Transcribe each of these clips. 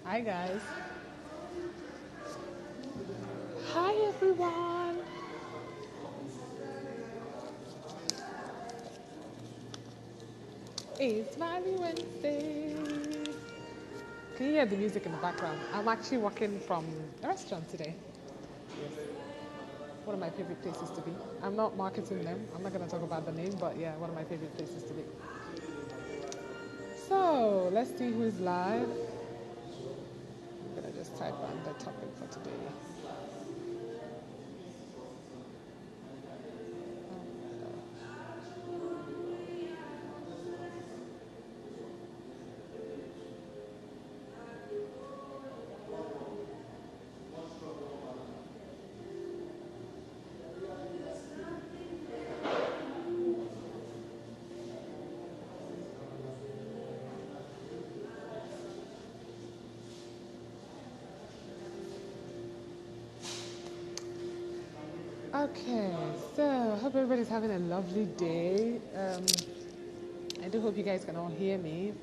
Hi guys. Hi everyone. It's Valley Wednesday. Can you hear the music in the background? I'm actually walking from a restaurant today. Yes. One of my favorite places to be. I'm not marketing them. I'm not going to talk about the name, but yeah, one of my favorite places to be. So let's see who's live. I'm going to just type on the topic for today. Okay, so I hope everybody's having a lovely day. I do hope you guys can all hear me.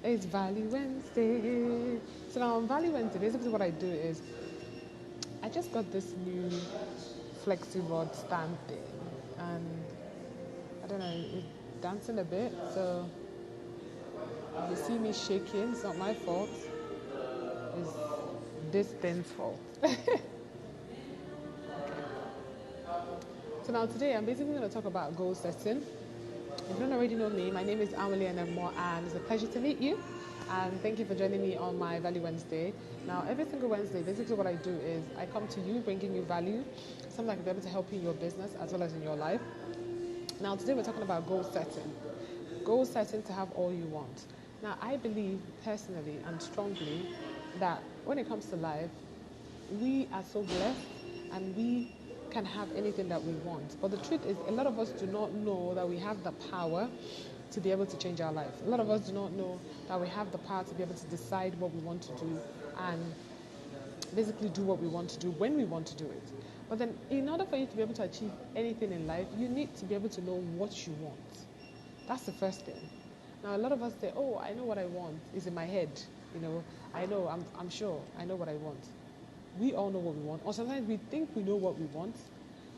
It's Valley Wednesday. So now on Valley Wednesday, basically what I do is I just got this new flexi rod stand thing, and I don't know, it's dancing a bit. So if you see me shaking, it's not my fault. It's this thing's fault. So now today, I'm basically going to talk about goal setting. If you don't already know me, my name is Amalie Anemmo, and it's a pleasure to meet you. And thank you for joining me on my Value Wednesday. Now, every single Wednesday, basically what I do is I come to you bringing you value, something that can be able to help you in your business as well as in your life. Now, today we're talking about goal setting. Goal setting to have all you want. Now, I believe personally and strongly that when it comes to life, we are so blessed and we can have anything that we want. But the truth is, a lot of us do not know that we have the power to be able to change our life. A lot of us do not know that we have the power to be able to decide what we want to do and basically do what we want to do when we want to do it. But then, in order for you to be able to achieve anything in life, you need to be able to know what you want. That's the first thing. Now, a lot of us say, oh, I know what I want. It's in my head. I know, I'm sure I know what I want. We all know what we want. Or sometimes we think we know what we want,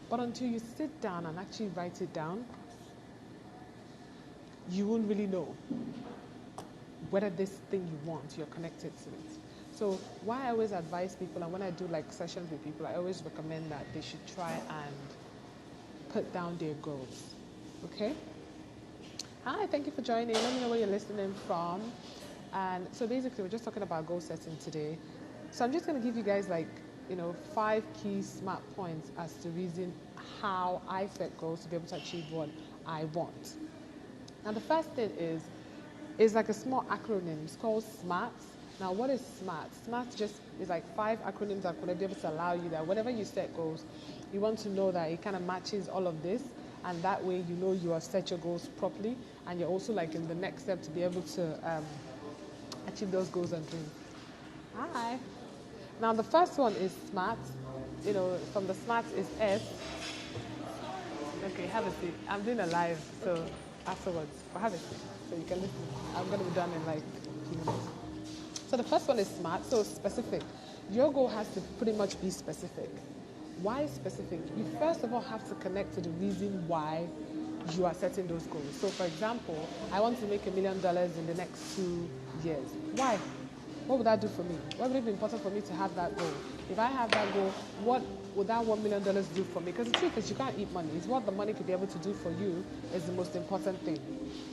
but until you sit down and actually write it down, you won't really know whether this thing you want, you're connected to it. So why I always advise people, and when I do like sessions with people, I always recommend that they should try and put down their goals. Okay? Hi, thank you for joining. Let me know where you're listening from. And so basically, we're just talking about goal setting today. So I'm just going to give you guys 5 key smart points as to reason how I set goals to be able to achieve what I want. Now, the first thing is like a small acronym. It's called SMART. Now, what is SMART? SMART just is like 5 acronyms that could be able to allow you that whenever you set goals, you want to know that it kind of matches all of this, and that way you know you have set your goals properly, and you're also like in the next step to be able to achieve those goals and dreams. Hi. Now, the first one is SMART. From the SMART is S. Okay, have a seat. I'm doing a live, so afterwards, but have a seat so you can listen. I'm going to be done in like a few minutes. So the first one is SMART, so specific. Your goal has to pretty much be specific. Why specific? You first of all have to connect to the reason why you are setting those goals. So for example, I want to make $1 million in the next 2 years. Why? What would that do for me? Why would it be important for me to have that goal? If I have that goal, what would that $1 million do for me? Because the truth is you can't eat money. It's what the money could be able to do for you is the most important thing.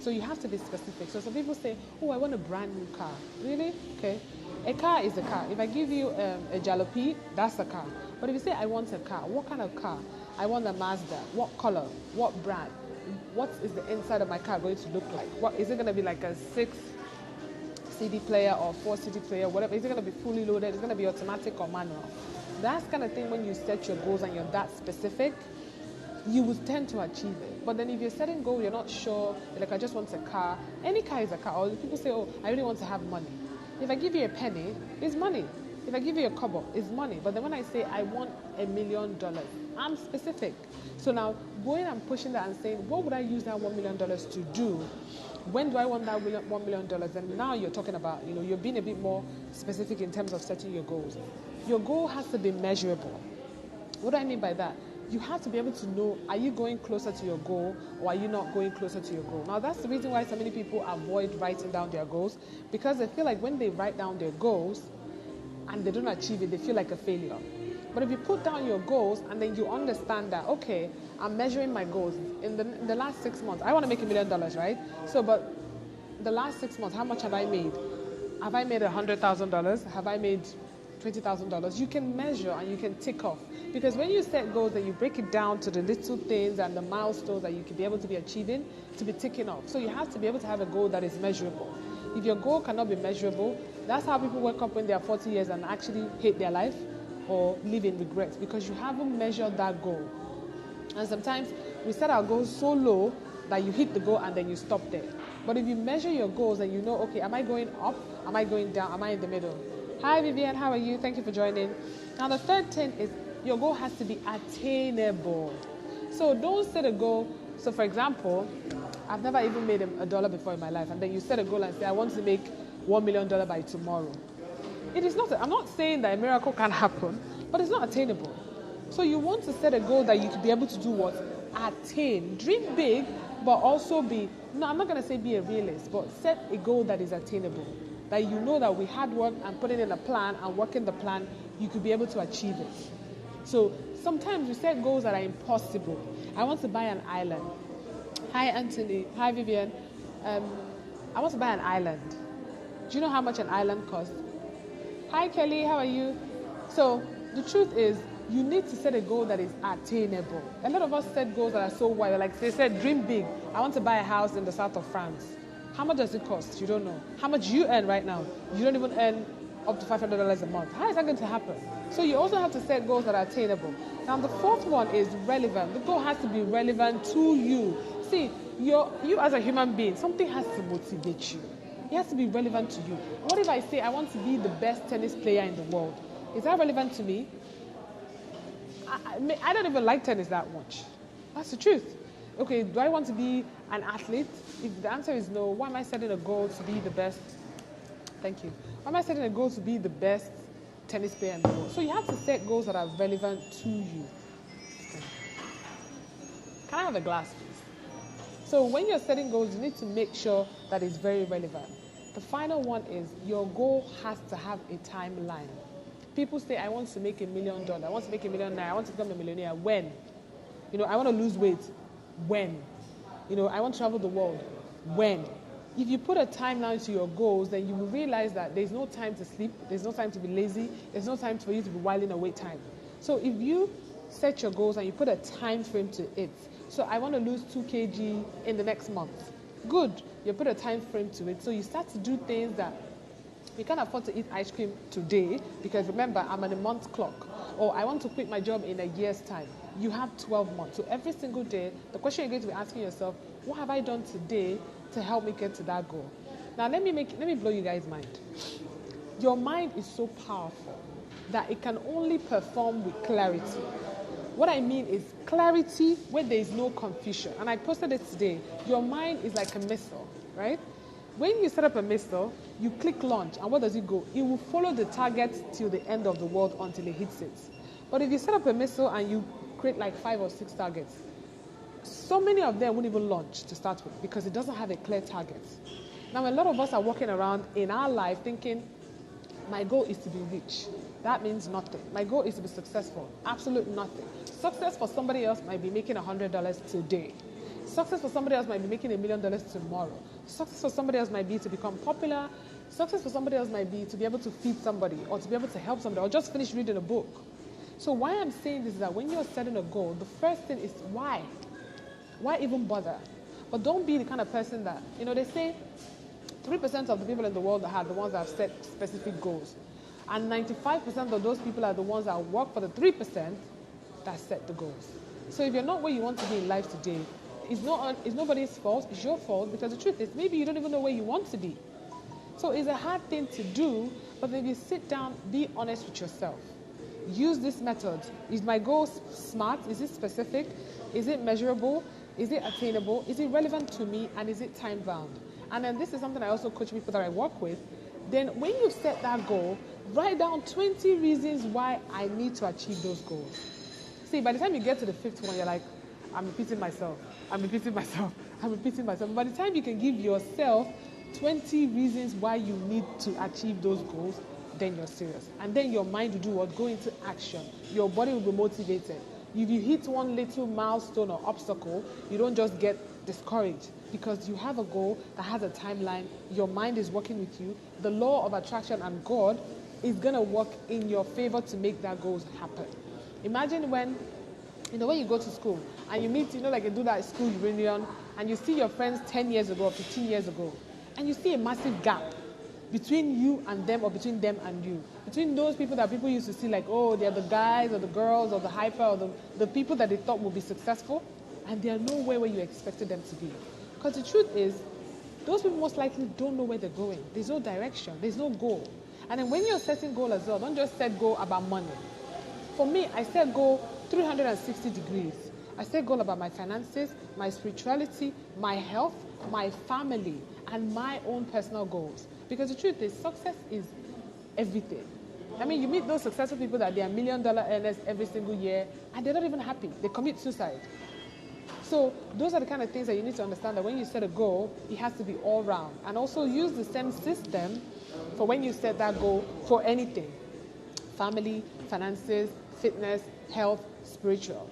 So you have to be specific. So some people say, oh, I want a brand new car. Really? Okay. A car is a car. If I give you a jalopy, that's a car. But if you say I want a car, what kind of car? I want a Mazda. What color? What brand? What is the inside of my car going to look like? What is it going to be like a 6 CD player or 4 CD player, whatever? Is it going to be fully loaded? Is it going to be automatic or manual? That's kind of thing when you set your goals and you're that specific, you would tend to achieve it. But then if you're setting goal, you're not sure, like I just want a car. Any car is a car. Or people say, oh, I really want to have money. If I give you a penny, it's money. If I give you a kobo, it's money. But then when I say I want $1 million, I'm specific. So now going and pushing that and saying, what would I use that $1 million to do? when do I want that $1 million? And now you're talking about, you're being a bit more specific in terms of setting your goals. Your goal has to be measurable. What do I mean by that? You have to be able to know, are you going closer to your goal or are you not going closer to your goal? Now, that's the reason why so many people avoid writing down their goals, because they feel like when they write down their goals and they don't achieve it, they feel like a failure. But if you put down your goals and then you understand that, okay, I'm measuring my goals. In the last 6 months, I want to make $1 million, right? So, but the last 6 months, how much have I made? Have I made $100,000? Have I made $20,000? You can measure and you can tick off. Because when you set goals and you break it down to the little things and the milestones that you can be able to be achieving, to be ticking off. So you have to be able to have a goal that is measurable. If your goal cannot be measurable, that's how people wake up when they are 40 years and actually hate their life or live in regret, because you haven't measured that goal. And sometimes we set our goals so low that you hit the goal and then you stop there. But if you measure your goals and you know, okay, am I going up? Am I going down? Am I in the middle? Hi, Vivian. How are you? Thank you for joining. Now, the third thing is your goal has to be attainable. So don't set a goal. So, for example, I've never even made a dollar before in my life. And then you set a goal and say, I want to make $1 million by tomorrow. It is not. I'm not saying that a miracle can happen, but it's not attainable. So you want to set a goal that you can be able to do what? Attain. Dream big, but also I'm not going to say be a realist, but set a goal that is attainable. That you know that with hard work and putting in a plan and working the plan, you could be able to achieve it. So sometimes we set goals that are impossible. I want to buy an island. Hi, Anthony. Hi, Vivian. I want to buy an island. Do you know how much an island costs? Hi, Kelly. How are you? So the truth is, you need to set a goal that is attainable. A lot of us set goals that are so wide. Like they said, dream big. I want to buy a house in the south of France. How much does it cost? You don't know. How much you earn right now? You don't even earn up to $500 a month. How is that going to happen? So you also have to set goals that are attainable. Now the fourth one is relevant. The goal has to be relevant to you. See, you as a human being, something has to motivate you. It has to be relevant to you. What if I say I want to be the best tennis player in the world? Is that relevant to me? I don't even like tennis that much. That's the truth. Okay, do I want to be an athlete? If the answer is no, why am I setting a goal to be the best? Thank you. Why am I setting a goal to be the best tennis player in the world? So you have to set goals that are relevant to you. Okay. Can I have a glass, please? So when you're setting goals, you need to make sure that it's very relevant. The final one is your goal has to have a timeline. People say, I want to make $1 million. I want to make $1 million. I want to become a millionaire. When? I want to lose weight. When? I want to travel the world. When? If you put a timeline to your goals, then you will realize that there's no time to sleep. There's no time to be lazy. There's no time for you to be whiling away time. So if you set your goals and you put a time frame to it, so I want to lose 2 kg in the next month. Good. You put a time frame to it. So you start to do things that you can't afford to eat ice cream today because remember, I'm on a month clock. Or I want to quit my job in a year's time. You have 12 months. So every single day, the question you're going to be asking yourself, what have I done today to help me get to that goal? Now, let me blow you guys' mind. Your mind is so powerful that it can only perform with clarity. What I mean is clarity where there is no confusion. And I posted it today. Your mind is like a missile, right? When you set up a missile, you click launch, and where does it go? It will follow the target till the end of the world until it hits it. But if you set up a missile and you create like 5 or 6 targets, so many of them won't even launch to start with because it doesn't have a clear target. Now, a lot of us are walking around in our life thinking, my goal is to be rich. That means nothing. My goal is to be successful. Absolute nothing. Success for somebody else might be making $100 today. Success for somebody else might be making $1 million tomorrow. Success for somebody else might be to become popular. Success for somebody else might be to be able to feed somebody or to be able to help somebody or just finish reading a book. So why I'm saying this is that when you're setting a goal, the first thing is why? Why even bother? But don't be the kind of person that, they say 3% of the people in the world are the ones that have set specific goals. And 95% of those people are the ones that work for the 3% that set the goals. So if you're not where you want to be in life today, it's nobody's fault, it's your fault, because the truth is maybe you don't even know where you want to be. So it's a hard thing to do, but if you sit down, be honest with yourself. Use this method. Is my goal smart? Is it specific? Is it measurable? Is it attainable? Is it relevant to me? And is it time bound? And then this is something I also coach people that I work with. Then when you set that goal, write down 20 reasons why I need to achieve those goals. See, by the time you get to the 5th one, you're like, I'm repeating myself. I'm repeating myself. I'm repeating myself. By the time you can give yourself 20 reasons why you need to achieve those goals, then you're serious. And then your mind will do what? Go into action. Your body will be motivated. If you hit one little milestone or obstacle, you don't just get discouraged because you have a goal that has a timeline. Your mind is working with you. The law of attraction and God is going to work in your favor to make that goals happen. Imagine when you go to school and you meet, like you do that school reunion and you see your friends 10 years ago or 15 years ago and you see a massive gap between you and them or between them and you. Between those people that people used to see like, oh, they're the guys or the girls or the hyper or the people that they thought would be successful and they are nowhere where you expected them to be. Because the truth is, those people most likely don't know where they're going. There's no direction. There's no goal. And then when you're setting goal as well, don't just set goal about money. For me, I set goal 360 degrees. I set goal about my finances, my spirituality, my health, my family, and my own personal goals. Because the truth is, success is everything. I mean, you meet those successful people that they are $1 million earners every single year, and they're not even happy. They commit suicide. So those are the kind of things that you need to understand, that when you set a goal, it has to be all round. And also use the same system for when you set that goal for anything. Family, finances, fitness, health, spiritual.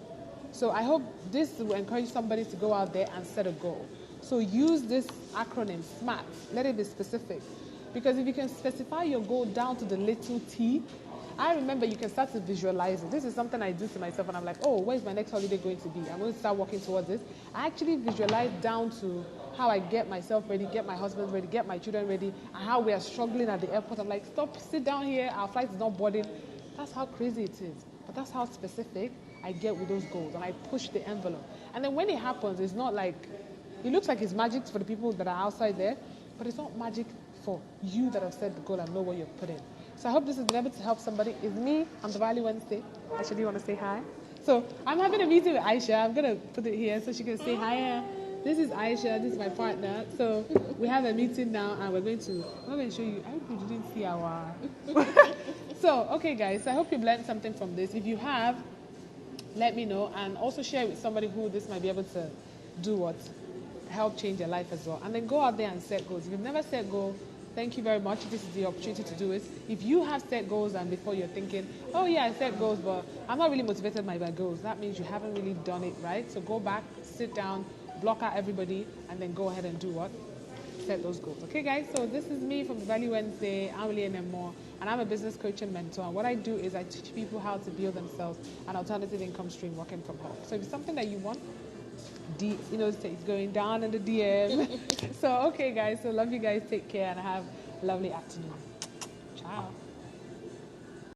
So I hope this will encourage somebody to go out there and set a goal. So use this acronym, SMART. Let it be specific. Because if you can specify your goal down to the little T, I remember you can start to visualize it. This is something I do to myself and I'm like, oh, where's my next holiday going to be? I'm going to start working towards this. I actually visualize down to how I get myself ready, get my husband ready, get my children ready, and how we are struggling at the airport. I'm like, stop, sit down here, our flight is not boarding. That's how crazy it is. But that's how specific I get with those goals, and I push the envelope. And then when it happens, it's not like, it looks like it's magic for the people that are outside there, but it's not magic for you that have set the goal and know what you've put in. So I hope this has been able to help somebody. It's me on the Value Wednesday. Aisha, do you want to say hi? So I'm having a meeting with Aisha. I'm going to put it here so she can say hi. This is Aisha. This is my partner. So we have a meeting now, and I'm going to show you. I hope you didn't see our... So, okay, guys. So I hope you've learned something from this. If you have, let me know. And also share it with somebody who this might be able to do what? Help change their life as well. And then go out there and set goals. If you've never set goals, thank you very much. This is the opportunity to do it. If you have set goals and before you're thinking, oh yeah, I set goals, but I'm not really motivated by my goals, that means you haven't really done it right. So go back, sit down, block out everybody, and then go ahead and do what? Set those goals. Okay, guys? So this is me from the Value Wednesday. I'm Willie Moore, and I'm a business coach and mentor. And what I do is I teach people how to build themselves an alternative income stream working from home. So if it's something that you want, it's going down in the DM. So, okay, guys. So, love you guys. Take care and have a lovely afternoon. Ciao.